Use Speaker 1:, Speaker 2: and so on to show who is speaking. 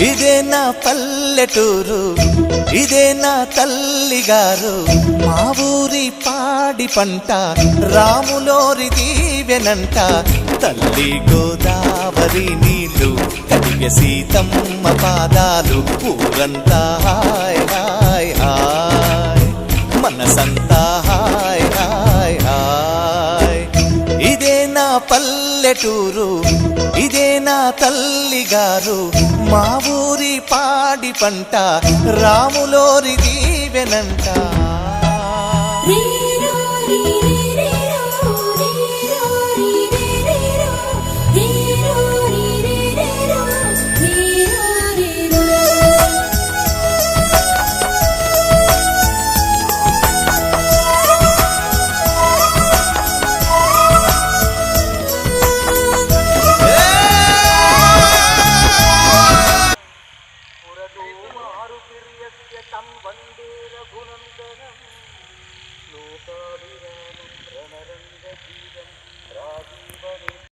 Speaker 1: ఇదే నా పల్లెటూరు, ఇదే నా తల్లిగారు. మా ఊరి పాడి పంట రాములోరి దీవెనంట. తల్లి గోదావరి నీళ్ళు కడిగే సీతమ్మ పాదాలు. ఊరంతా హాయ్ హాయ్ హాయ్, మనసంతా హాయ్ హాయ్ హాయ్. ఇదే నా పల్లెటూరు, ఇదే నా తల్లిగారు. మా ఊరి పాడి పంట రాములోరి దీవెనంట. తం వందే రఘునందనం లోకాభిరామం.